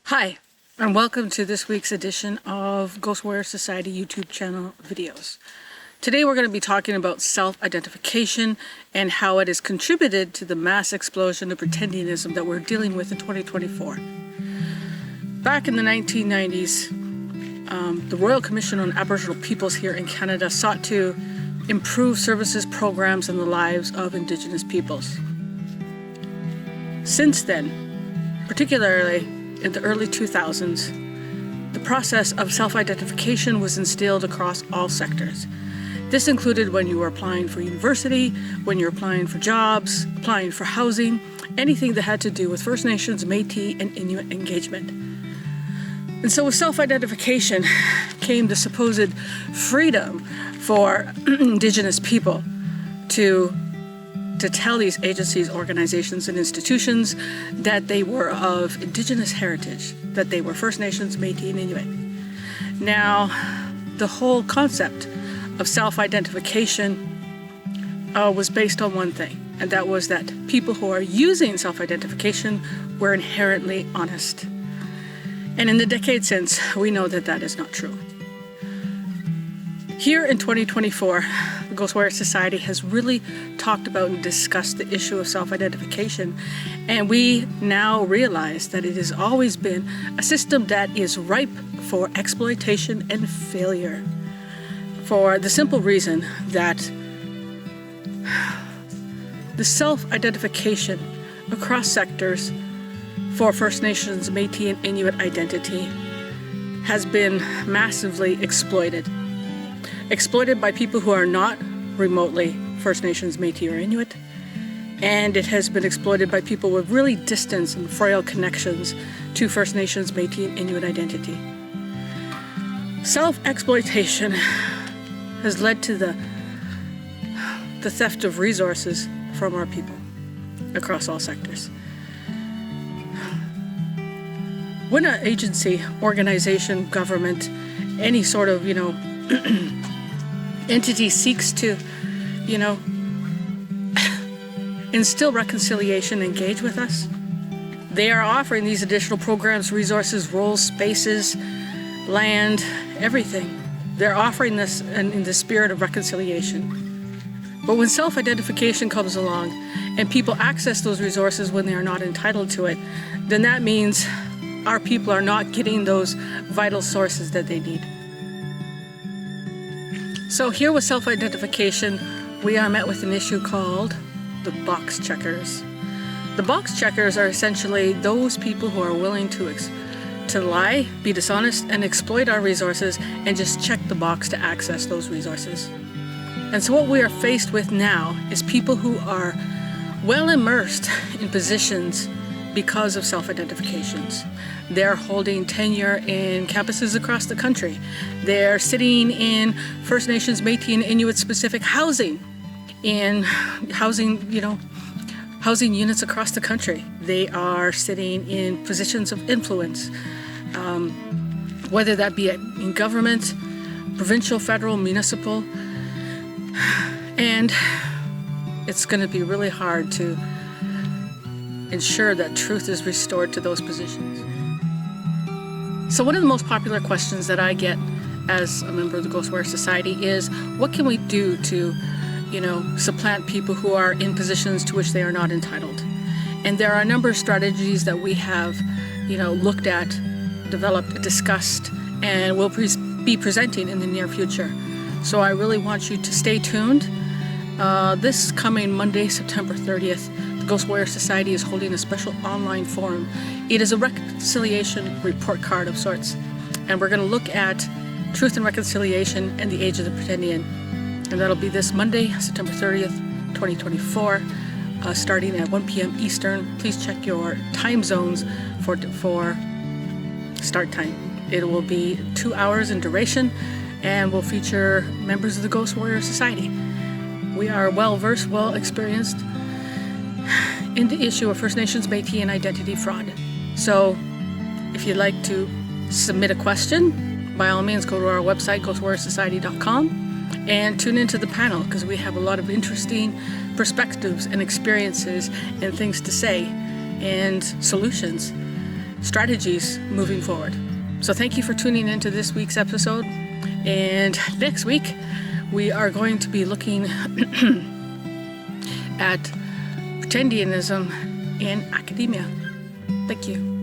Hi, and welcome to this week's edition of Ghost Warrior Society YouTube channel videos. Today we're going to be talking about self-identification and how it has contributed to the mass explosion of pretendingism that we're dealing with in 2024. Back in the 1990s, the Royal Commission on Aboriginal Peoples here in Canada sought to improve services, programs, and the lives of Indigenous peoples. Since then, particularly in the early 2000s, the process of self-identification was instilled across all sectors. This included when you were applying for university, when you're applying for jobs, applying for housing, anything that had to do with First Nations, Métis, and Inuit engagement. And so with self-identification came the supposed freedom for Indigenous people to tell these agencies, organizations, and institutions that they were of Indigenous heritage, that they were First Nations, Métis, and Inuit. Now, the whole concept of self-identification was based on one thing, and that was that people who are using self-identification were inherently honest. And in the decades since, we know that that is not true. Here in 2024, the Ghost Warrior Society has really talked about and discussed the issue of self-identification, and we now realize that it has always been a system that is ripe for exploitation and failure, for the simple reason that the self-identification across sectors for First Nations, Métis, and Inuit identity has been massively exploited by people who are not remotely First Nations, Métis, or Inuit, and it has been exploited by people with really distant and frail connections to First Nations, Métis, and Inuit identity. Self-exploitation has led to the theft of resources from our people across all sectors. When an agency, organization, government, any sort of, entity seeks to, instill reconciliation, engage with us, they are offering these additional programs, resources, roles, spaces, land, everything. They're offering this in the spirit of reconciliation. But when self-identification comes along and people access those resources when they are not entitled to it, then that means our people are not getting those vital sources that they need. So here with self-identification, we are met with an issue called the box checkers. The box checkers are essentially those people who are willing to lie, be dishonest, and exploit our resources and just check the box to access those resources. And so what we are faced with now is people who are well immersed in positions because of self-identifications. They're holding tenure in campuses across the country. They're sitting in First Nations, Métis, and Inuit specific housing, in housing units across the country. They are sitting in positions of influence, whether that be in government, provincial, federal, municipal, and it's going to be really hard to ensure that truth is restored to those positions. So one of the most popular questions that I get as a member of the Ghost Warrior Society is, what can we do to, supplant people who are in positions to which they are not entitled? And there are a number of strategies that we have, looked at, developed, discussed, and will be presenting in the near future. So I really want you to stay tuned. This coming Monday, September 30th, the Ghost Warrior Society is holding a special online forum. It is a reconciliation report card of sorts, and we're going to look at truth and reconciliation and the age of the pretendian. And that'll be this Monday, September 30th, 2024, starting at 1 p.m. Eastern. Please check your time zones for start time. It will be 2 hours in duration and will feature members of the Ghost Warrior Society. We are well-versed, well-experienced in the issue of First Nations, Métis, and identity fraud. So if you'd like to submit a question, by all means go to our website, ghostwarriorsociety.com, and tune into the panel, because we have a lot of interesting perspectives and experiences and things to say and solutions strategies moving forward. So thank you for tuning into this week's episode. And next week, we are going to be looking at pretendianism in academia. Thank you.